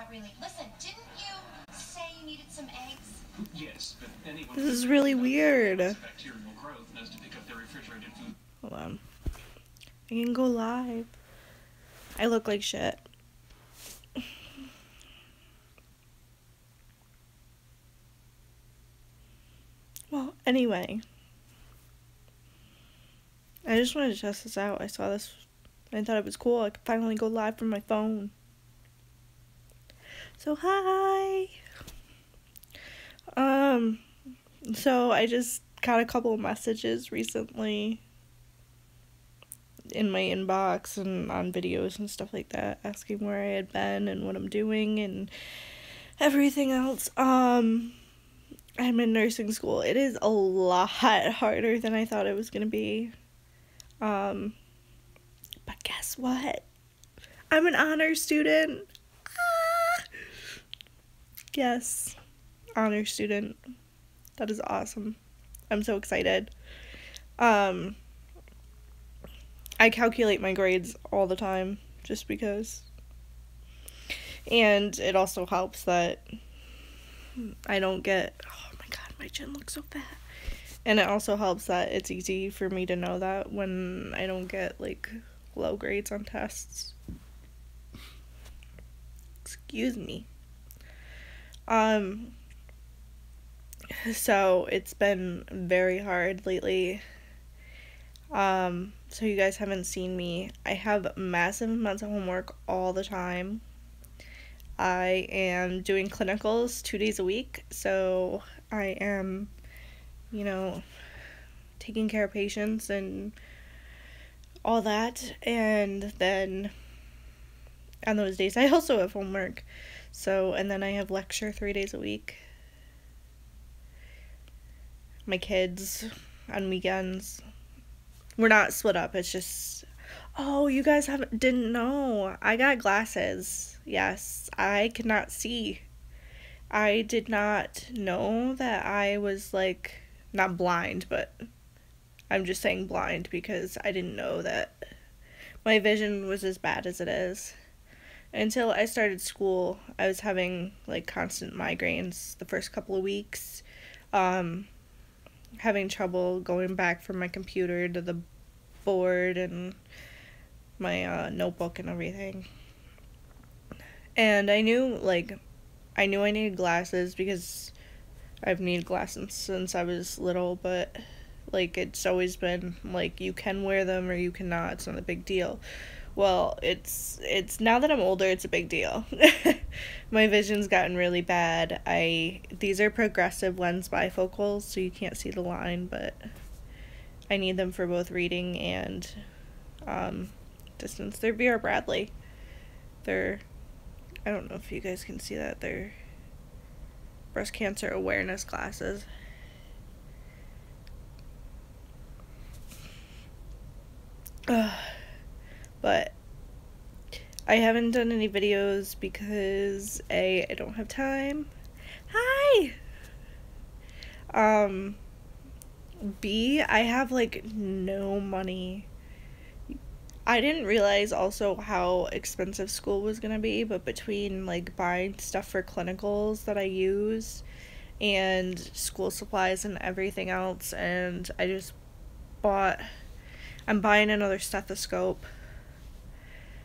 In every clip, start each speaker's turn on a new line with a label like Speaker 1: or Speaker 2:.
Speaker 1: not really. Listen, didn't you say you needed some eggs?
Speaker 2: Yes, but anyone
Speaker 3: This is really weird.
Speaker 2: bacterial growth knows to pick up their refrigerated food.
Speaker 3: Hold on. I can go live. I look like shit. Well, anyway. I just wanted to test this out. I saw this. I thought it was cool. I could finally go live from my phone. So, hi! So I just got a couple of messages recently in my inbox and on videos and stuff like that, asking where I had been and what I'm doing and everything else. I'm in nursing school. It is a lot harder than I thought it was gonna be. But guess what? I'm an honor student. Ah! Yes, honor student. That is awesome. I'm so excited. I calculate my grades all the time just because. And it also helps that I don't get, oh my god, my chin looks so fat. And it also helps that it's easy for me to know that when I don't get, like, low grades on tests. Excuse me. So it's been very hard lately. So you guys haven't seen me. I have massive amounts of homework all the time. I am doing clinicals 2 days a week, so I am, taking care of patients and all that, and then on those days I also have homework. So, and then I have lecture 3 days a week. My kids on weekends. We're not split up, it's just, oh, you guys didn't know. I got glasses. Yes, I cannot see. I did not know that I was, like, not blind, but I'm just saying blind because I didn't know that my vision was as bad as it is. Until I started school, I was having, like, constant migraines the first couple of weeks. Having trouble going back from my computer to the board and my notebook and everything. And I knew I needed glasses because I've needed glasses since I was little, but, like, it's always been, like, you can wear them or you cannot. It's not a big deal. Well, it's now that I'm older, it's a big deal. My vision's gotten really bad. These are progressive lens bifocals, so you can't see the line, but I need them for both reading and distance. They're Vera Bradley. I don't know if you guys can see that. They're breast cancer awareness glasses. But I haven't done any videos because A, I don't have time. Hi! B, I have, like, no money. I didn't realize also how expensive school was gonna be, but between, like, buying stuff for clinicals that I use and school supplies and everything else, and I'm buying another stethoscope.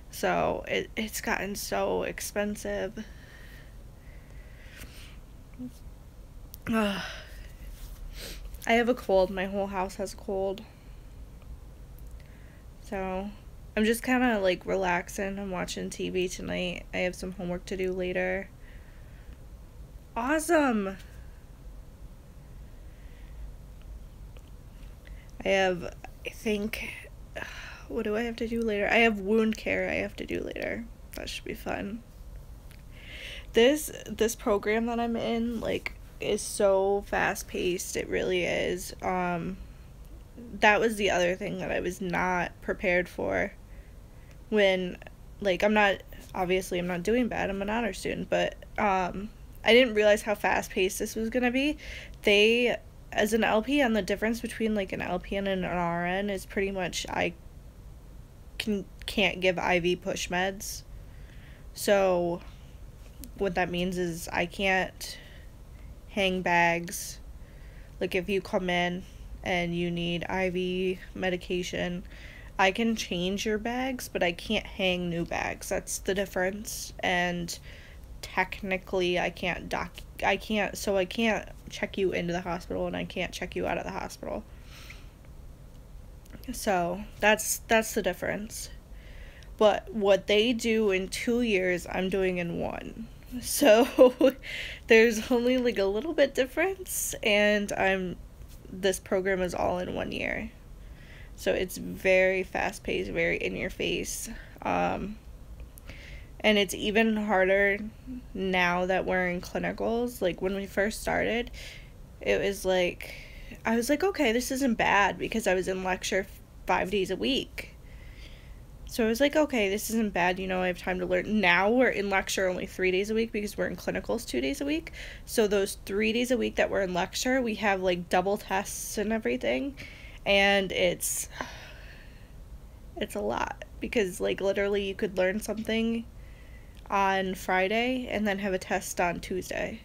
Speaker 3: So it's gotten so expensive. I have a cold. My whole house has a cold. So I'm just kind of, like, relaxing. I'm watching TV tonight. I have some homework to do later. Awesome! I think, what do I have to do later? I have wound care I have to do later. That should be fun. This program that I'm in, like, is so fast-paced. It really is. That was the other thing that I was not prepared for. When, like, I'm not doing bad. I'm an honor student, but I didn't realize how fast-paced this was gonna be. As an LPN, the difference between, like, an LPN and an RN is pretty much I can't give IV push meds. So what that means is I can't hang bags. Like, if you come in and you need IV medication, I can change your bags, but I can't hang new bags. That's the difference. And technically, I can't check you into the hospital, and I can't check you out of the hospital. So, that's the difference. But what they do in 2 years, I'm doing in 1. So, there's only, like, a little bit difference, and this program is all in 1 year. So, it's very fast-paced, very in-your-face. And it's even harder now that we're in clinicals. Like, when we first started, it was like, I was like, okay, this isn't bad, because I was in lecture 5 days a week. So I was like, okay, this isn't bad, I have time to learn. Now we're in lecture only 3 days a week because we're in clinicals 2 days a week. So those 3 days a week that we're in lecture, we have, like, double tests and everything. And it's a lot, because, like, literally you could learn something on Friday and then have a test on Tuesday.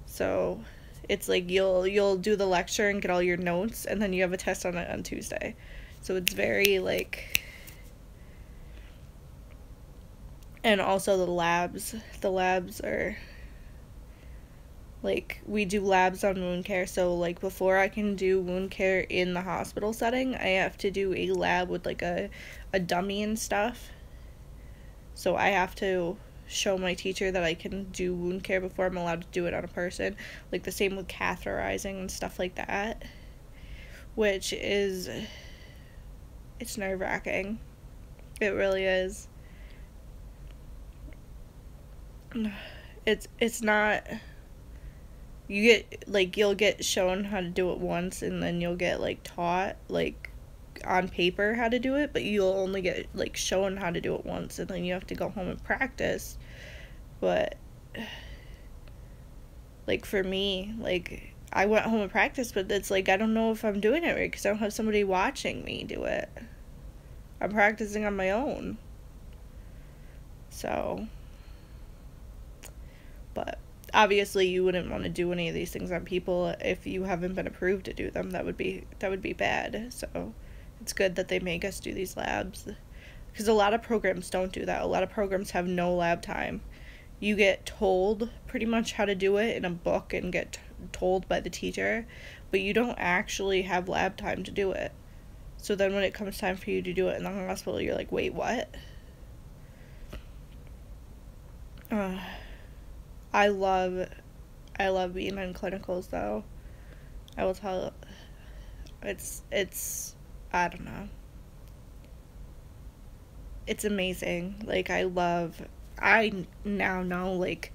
Speaker 3: So it's like you'll do the lecture and get all your notes, and then you have a test on it on Tuesday. So it's very, like... And also the labs are, like, we do labs on wound care. So, like, before I can do wound care in the hospital setting, I have to do a lab with, like, a dummy and stuff. So I have to show my teacher that I can do wound care before I'm allowed to do it on a person. Like, the same with catheterizing and stuff like that. Which is... It's nerve-wracking. It really is. It's not... You'll get shown how to do it once, and then you'll get, like, taught, like, on paper how to do it, but you'll only get, like, shown how to do it once, and then you have to go home and practice. But, like, for me, like, I went home and practiced, but it's like, I don't know if I'm doing it right, because I don't have somebody watching me do it. I'm practicing on my own. So... But obviously you wouldn't want to do any of these things on people if you haven't been approved to do them. That would be bad. So it's good that they make us do these labs, because a lot of programs don't do that. A lot of programs have no lab time. You get told pretty much how to do it in a book and get told by the teacher, but you don't actually have lab time to do it. So then when it comes time for you to do it in the hospital, you're like, wait, what? I love being in clinicals, though. I will tell, it's, I don't know. It's amazing. Like, I now know, like,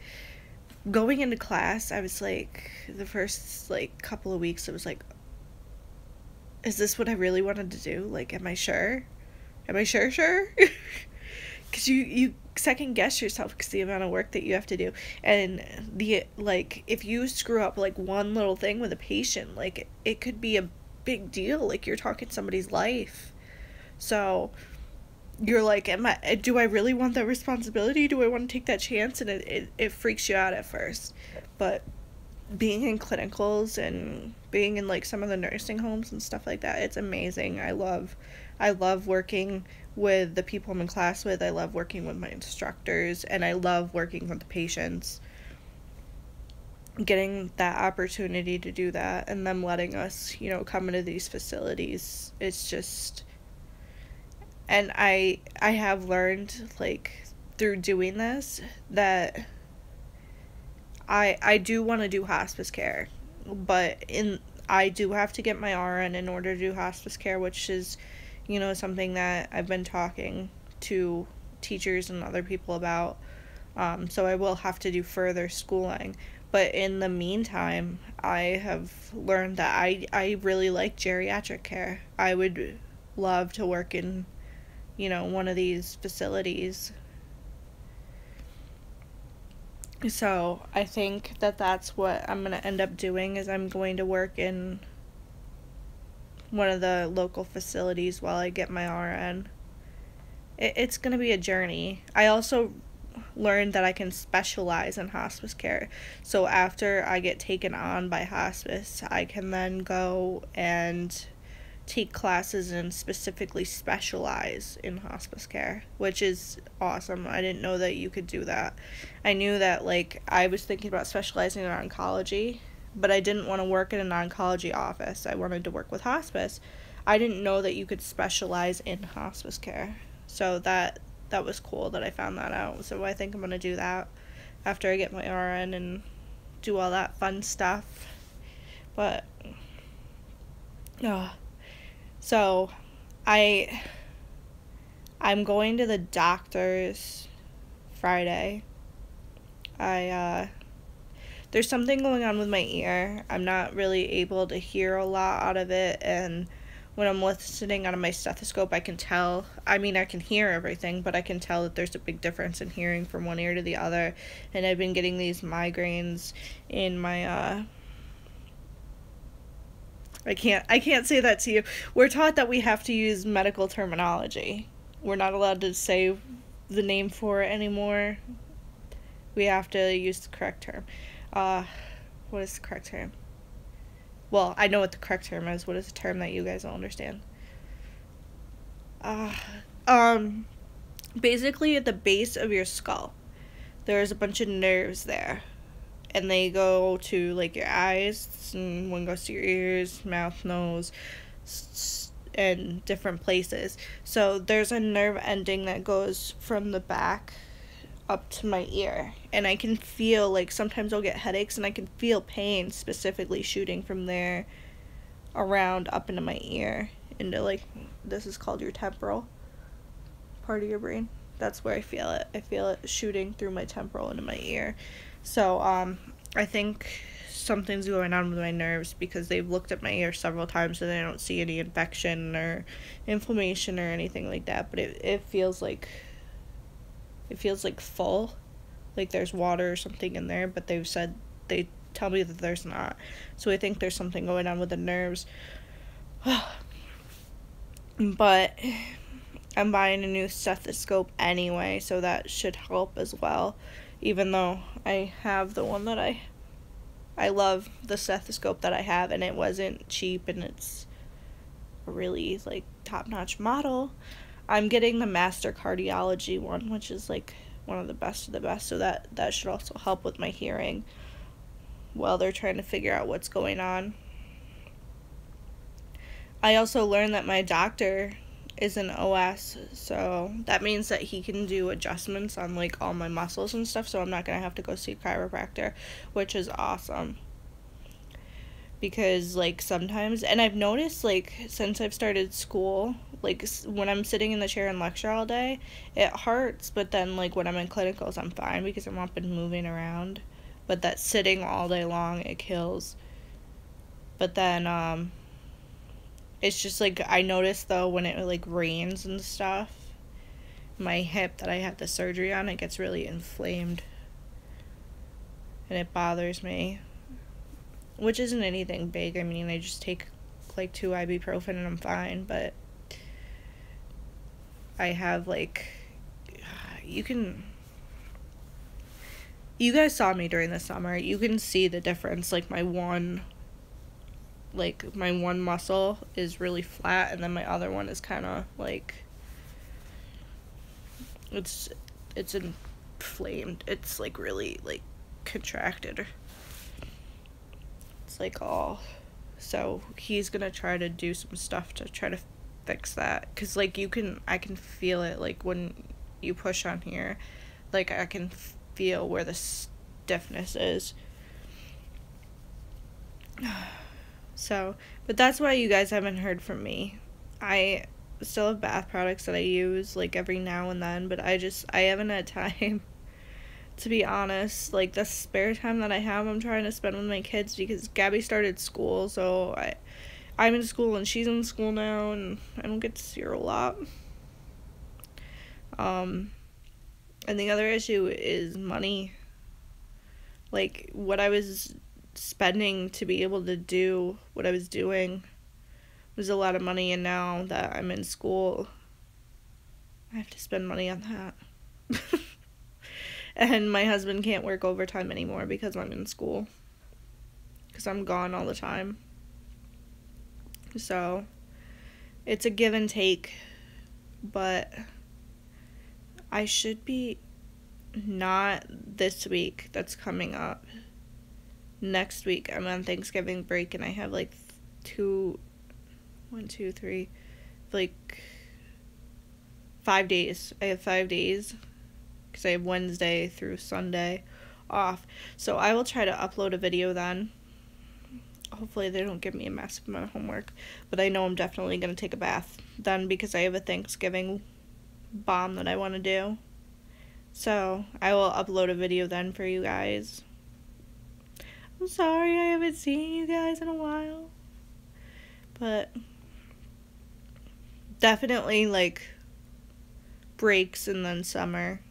Speaker 3: going into class, I was like, the first, like, couple of weeks, I was like, is this what I really wanted to do? Like, am I sure? Am I sure? Because you second guess yourself because the amount of work that you have to do, and if you screw up, like, one little thing with a patient, like, it could be a big deal. Like, you're talking somebody's life. So you're like, do I really want that responsibility? Do I want to take that chance? And it freaks you out at first. But being in clinicals and being in, like, some of the nursing homes and stuff like that, it's amazing. I love working with the people I'm in class with. I love working with my instructors, and I love working with the patients. Getting that opportunity to do that, and them letting us, come into these facilities, it's just... And I have learned, like, through doing this, that I do want to do hospice care, but I do have to get my RN in order to do hospice care, which is, something that I've been talking to teachers and other people about. So I will have to do further schooling. But in the meantime, I have learned that I really like geriatric care. I would love to work in, one of these facilities. So I think that that's what I'm going to end up doing, is I'm going to work in one of the local facilities while I get my RN. It's going to be a journey. I also learned that I can specialize in hospice care. So after I get taken on by hospice, I can then go and take classes and specifically specialize in hospice care, which is awesome. I didn't know that you could do that. I knew that, like, I was thinking about specializing in oncology, but I didn't want to work in an oncology office. I wanted to work with hospice. I didn't know that you could specialize in hospice care. So that was cool that I found that out. So I think I'm going to do that after I get my RN and do all that fun stuff. But so I'm going to the doctor's Friday. There's something going on with my ear. I'm not really able to hear a lot out of it, and when I'm listening out of my stethoscope, I can tell. I mean, I can hear everything, but I can tell that there's a big difference in hearing from one ear to the other. And I've been getting these migraines in my I can't say that to you. We're taught that we have to use medical terminology. We're not allowed to say the name for it anymore. We have to use the correct term. What is the correct term? Well, I know what the correct term is. What is the term that you guys don't understand? Basically at the base of your skull, there's a bunch of nerves there. And they go to, like, your eyes, and one goes to your ears, mouth, nose, and different places. So there's a nerve ending that goes from the back up to my ear. And I can feel, like, sometimes I'll get headaches, and I can feel pain specifically shooting from there around up into my ear. Into, like, this is called your temporal part of your brain. That's where I feel it. I feel it shooting through my temporal into my ear. So, I think something's going on with my nerves because they've looked at my ear several times and they don't see any infection or inflammation or anything like that. But it feels like full, like there's water or something in there. But they tell me that there's not. So I think there's something going on with the nerves. But I'm buying a new stethoscope anyway, so that should help as well. Even though I have the one that I love the stethoscope that I have, and it wasn't cheap, and it's a really, like, top-notch model. I'm getting the Master Cardiology one, which is, like, one of the best of the best, so that should also help with my hearing while they're trying to figure out what's going on. I also learned that my doctor is an OS, so that means that he can do adjustments on, like, all my muscles and stuff, so I'm not gonna have to go see a chiropractor, which is awesome. Because, like, sometimes, and I've noticed, like, since I've started school, like, when I'm sitting in the chair and lecture all day, it hurts, but then, like, when I'm in clinicals, I'm fine because I'm not been moving around. But that sitting all day long, it kills. But then, it's just, like, I noticed, though, when it, like, rains and stuff, my hip that I had the surgery on, it gets really inflamed. And it bothers me. Which isn't anything big. I mean, I just take, like, 2 ibuprofen and I'm fine. But I have, like, you guys saw me during the summer. You can see the difference. Like, my one muscle is really flat, and then my other one is kind of, like, it's inflamed. It's, like, really, like, contracted. It's, like, all. So he's gonna try to do some stuff to try to fix that, because, like, I can feel it, like, when you push on here, like, I can feel where the stiffness is. So, but that's why you guys haven't heard from me. I still have bath products that I use, like, every now and then, but I haven't had time, to be honest. Like, the spare time that I have, I'm trying to spend with my kids, because Gabby started school, so I'm in school and she's in school now, and I don't get to see her a lot. And the other issue is money. Like, what I was spending to be able to do what I was doing was a lot of money, and now that I'm in school, I have to spend money on that. And my husband can't work overtime anymore because I'm in school. Because I'm gone all the time. So, it's a give and take. But I should be not this week that's coming up. Next week I'm on Thanksgiving break and I have like 5 days. I have 5 days because I have Wednesday through Sunday off. So I will try to upload a video then. Hopefully they don't give me a massive amount of homework. But I know I'm definitely going to take a bath then because I have a Thanksgiving bomb that I want to do. So I will upload a video then for you guys. I'm sorry I haven't seen you guys in a while. But definitely like breaks and then summer.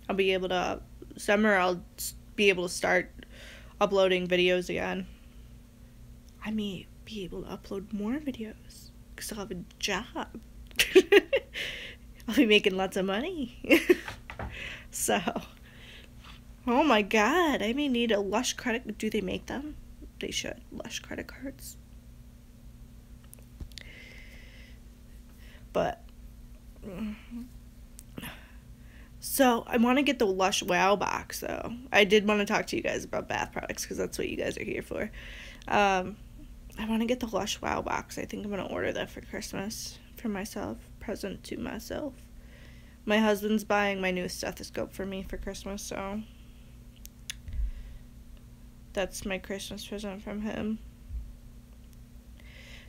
Speaker 3: I'll be able to start uploading videos again. I may be able to upload more videos because I'll have a job. I'll be making lots of money. So, oh my god, I may need a Lush credit. Do they make them? They should. Lush credit cards. But, so I want to get the Lush Wow box though. I did want to talk to you guys about bath products because that's what you guys are here for. I want to get the Lush Wow box. I think I'm going to order that for Christmas for myself. Present to myself. My husband's buying my new stethoscope for me for Christmas, so that's my Christmas present from him.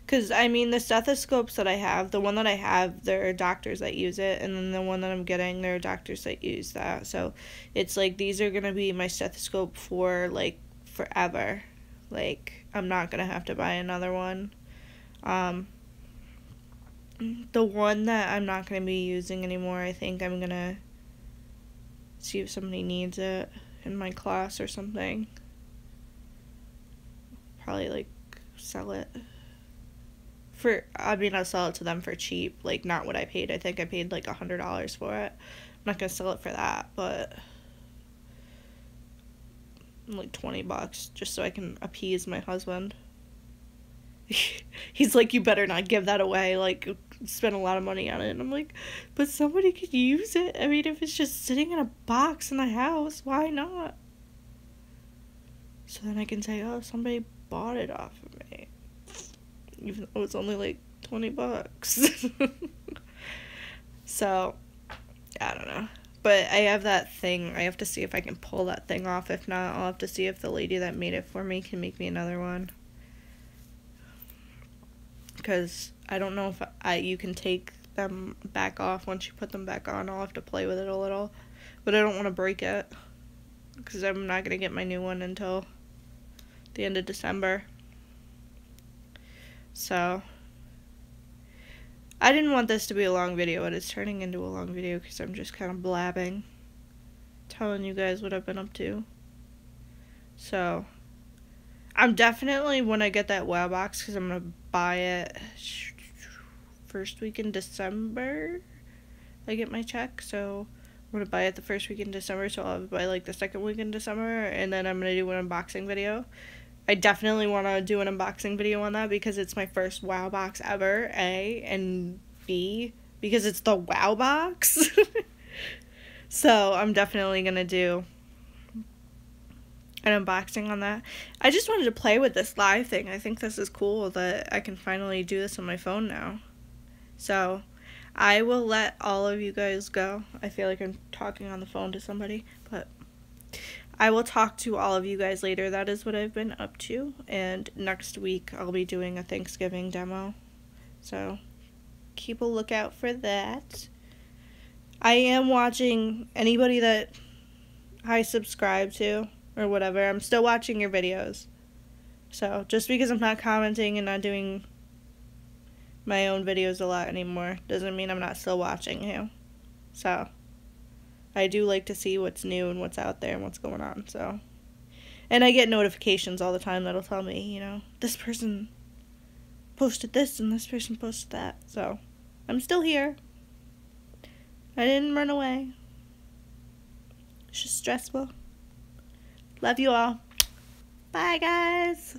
Speaker 3: Because, I mean, the stethoscopes that I have, the one that I have, there are doctors that use it, and then the one that I'm getting, there are doctors that use that. So, it's like, these are going to be my stethoscope for, like, forever. Like, I'm not going to have to buy another one. The one that I'm not going to be using anymore, I think I'm going to see if somebody needs it in my class or something. Probably, like, sell it. I'll sell it to them for cheap. Like, not what I paid. I think I paid, like, $100 for it. I'm not going to sell it for that, but like $20 just so I can appease my husband. He's like, you better not give that away, like, spend a lot of money on it. And I'm like, but somebody could use it. I mean, if it's just sitting in a box in the house, why not? So then I can say, oh, somebody bought it off of me. Even though it's only like $20. So, I don't know. But I have that thing. I have to see if I can pull that thing off. If not, I'll have to see if the lady that made it for me can make me another one. Because I don't know if you can take them back off once you put them back on. I'll have to play with it a little. But I don't want to break it. Because I'm not going to get my new one until the end of December. So, I didn't want this to be a long video, but it's turning into a long video because I'm just kind of blabbing. Telling you guys what I've been up to. So, I'm definitely, when I get that WoW box, because I'm going to buy it first week in December. I get my check, so I'm going to buy it the first week in December, so I'll buy like the second week in December, and then I'm going to do an unboxing video. I definitely want to do an unboxing video on that because it's my first WoW box ever, A, and B, because it's the WoW box. So I'm definitely going to do an unboxing on that. I just wanted to play with this live thing. I think this is cool that I can finally do this on my phone now. So I will let all of you guys go. I feel like I'm talking on the phone to somebody, but I will talk to all of you guys later. That is what I've been up to. And next week I'll be doing a Thanksgiving demo. So keep a lookout for that. I am watching anybody that I subscribe to or whatever. I'm still watching your videos. So just because I'm not commenting and not doing my own videos a lot anymore doesn't mean I'm not still watching you. So I do like to see what's new and what's out there and what's going on, so. And I get notifications all the time that'll tell me, you know, this person posted this and this person posted that. So, I'm still here. I didn't run away. It's just stressful. Love you all. Bye, guys.